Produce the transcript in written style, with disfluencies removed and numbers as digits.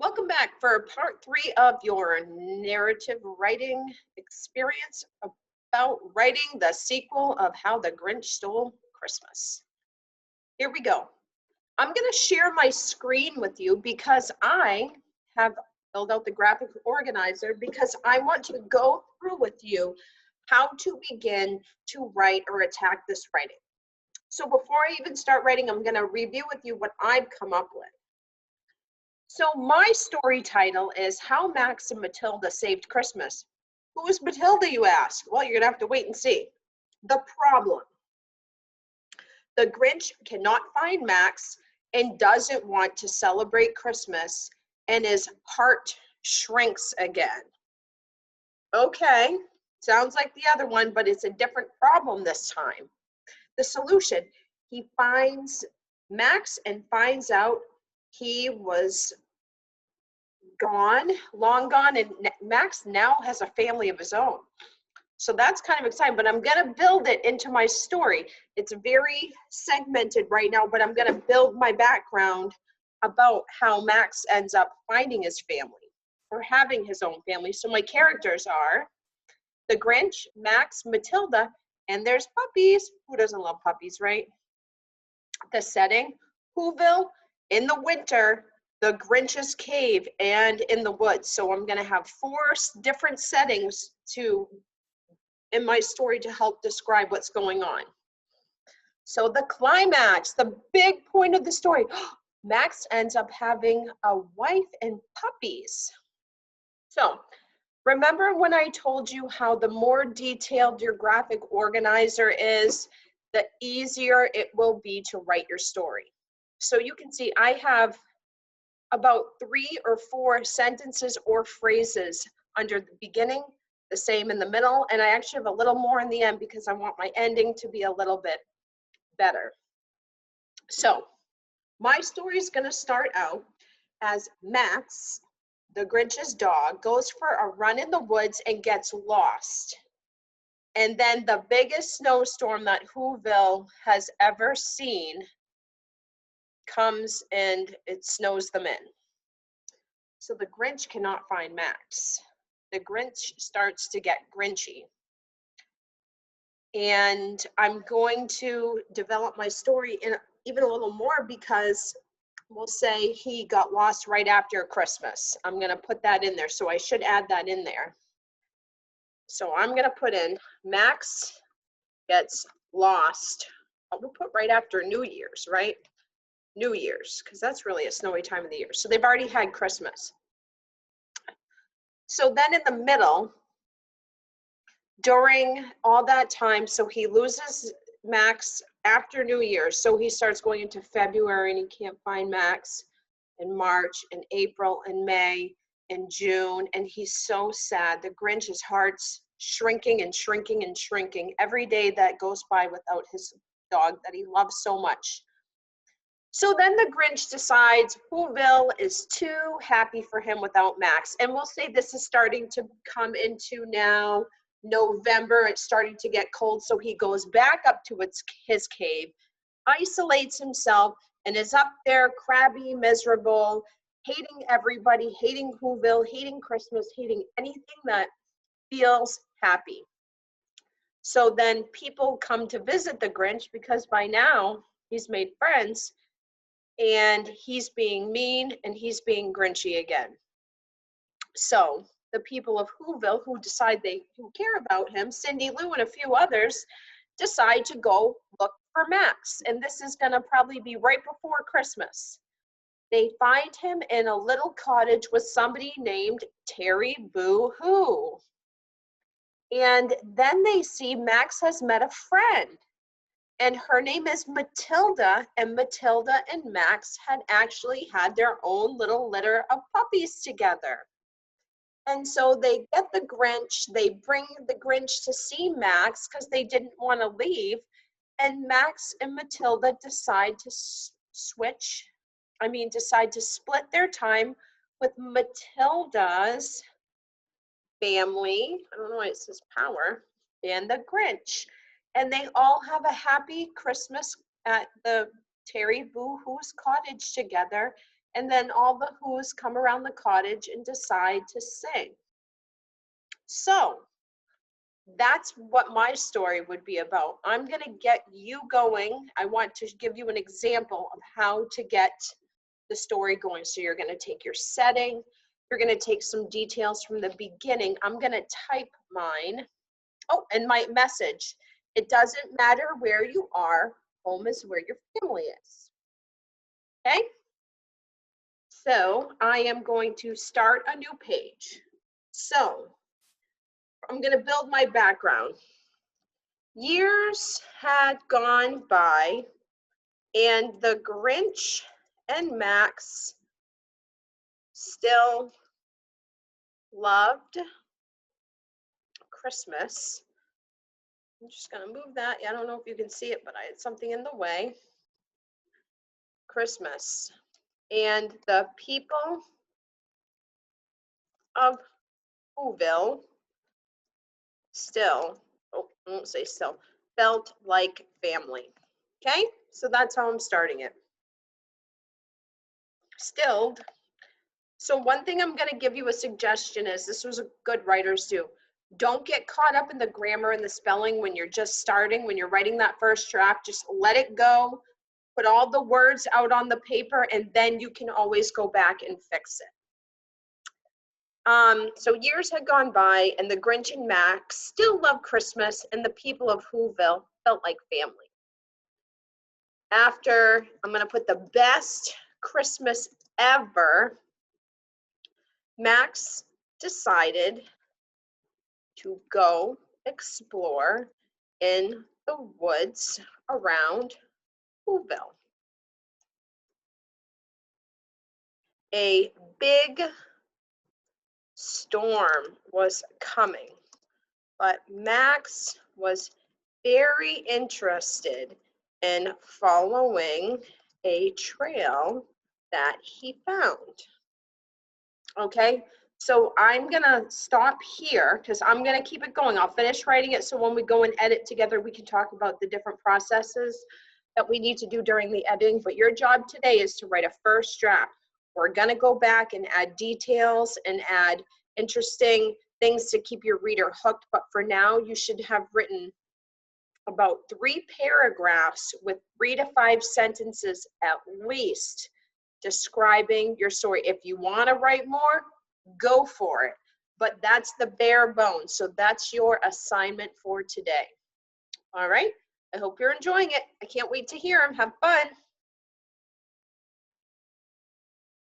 Welcome back for part 3 of your narrative writing experience about writing the sequel of How the Grinch Stole Christmas. Here we go. I'm going to share my screen with you because I have filled out the graphic organizer because I want to go through with you how to begin to write or attack this writing. So before I even start writing, I'm going to review with you what I've come up with. So my story title is How Max and Matilda Saved Christmas. Who is Matilda, you ask? Well, you're gonna have to wait and see. The problem. The Grinch cannot find Max and doesn't want to celebrate Christmas, and his heart shrinks again. Okay, sounds like the other one, but it's a different problem this time. The solution, he finds Max and finds out he was long gone, and Max now has a family of his own. So that's kind of exciting, but I'm going to build it into my story. It's very segmented right now, but I'm going to build my background about how Max ends up finding his family or having his own family. So my characters are the Grinch, Max, Matilda, and there's puppies. Who doesn't love puppies, right? The setting, Whoville, in the winter, the Grinch's cave, and in the woods. So I'm going to have 4 different settings in my story to help describe what's going on. So the climax, the big point of the story, Max ends up having a wife and puppies. So remember when I told you how the more detailed your graphic organizer is, the easier it will be to write your story. So you can see I have about 3 or 4 sentences or phrases under the beginning, the same in the middle, and I actually have a little more in the end because I want my ending to be a little bit better. So my story is going to start out as Max, the Grinch's dog, goes for a run in the woods and gets lost. And then the biggest snowstorm that Whoville has ever seen comes and it snows them in. So the Grinch cannot find Max. The Grinch starts to get grinchy. And I'm going to develop my story in even a little more because we'll say he got lost right after Christmas. I'm going to put that in there. So I should add that in there. So I'm going to put in Max gets lost. We'll put right after New Year's, right? New Year's, because that's really a snowy time of the year. So they've already had Christmas. So then in the middle, during all that time, so he loses Max after New Year's. So he starts going into February and he can't find Max in March and April and May and June. And he's so sad. The Grinch's heart's shrinking and shrinking and shrinking every day that goes by without his dog that he loves so much. So then the Grinch decides Whoville is too happy for him without Max. And we'll say this is starting to come into now November. It's starting to get cold. So he goes back up to his cave, isolates himself, and is up there crabby, miserable, hating everybody, hating Whoville, hating Christmas, hating anything that feels happy. So then people come to visit the Grinch because by now he's made friends. And he's being mean and he's being grinchy again. So the people of Whoville who care about him, Cindy Lou and a few others, decide to go look for Max. And this is going to probably be right before Christmas. They find him in a little cottage with somebody named Terry Boo Hoo. And then they see Max has met a friend. And her name is Matilda, and Matilda and Max had actually had their own little litter of puppies together. And so they get the Grinch, they bring the Grinch to see Max because they didn't want to leave. And Max and Matilda decide to split their time with Matilda's family. I don't know why it says power, and the Grinch. And they all have a happy Christmas at the Terry Boo Hoo's cottage together. and then all the Who's come around the cottage and decide to sing. So that's what my story would be about. I'm going to get you going. I want to give you an example of how to get the story going. So you're going to take your setting. You're going to take some details from the beginning. I'm going to type mine. Oh, and my message. It doesn't matter where you are. Home is where your family is. Okay? So I am going to start a new page. So I'm going to build my background. Years had gone by, and the Grinch and Max still loved Christmas. I'm just going to move that. I don't know if you can see it, but I had something in the way. Christmas. And the people of Whoville still, oh, I won't say still, felt like family. Okay, so that's how I'm starting it. Stilled. So one thing I'm going to give you a suggestion is, this was a good writers do. Don't get caught up in the grammar and the spelling when you're just starting, when you're writing that first draft. Just let it go. Put all the words out on the paper, and then you can always go back and fix it. So years had gone by, and the Grinch and Max still loved Christmas, and the people of Whoville felt like family. After, I'm going to put the best Christmas ever, Max decided to go explore in the woods around Whoville. A big storm was coming, but Max was very interested in following a trail that he found. Okay, so I'm gonna stop here because I'm gonna keep it going. I'll finish writing it, so when we go and edit together, we can talk about the different processes that we need to do during the editing. But your job today is to write a first draft. We're gonna go back and add details and add interesting things to keep your reader hooked. But for now, you should have written about 3 paragraphs with 3 to 5 sentences at least describing your story. If you want to write more, go for it. But that's the bare bones. So that's your assignment for today. All right. I hope you're enjoying it. I can't wait to hear them. Have fun.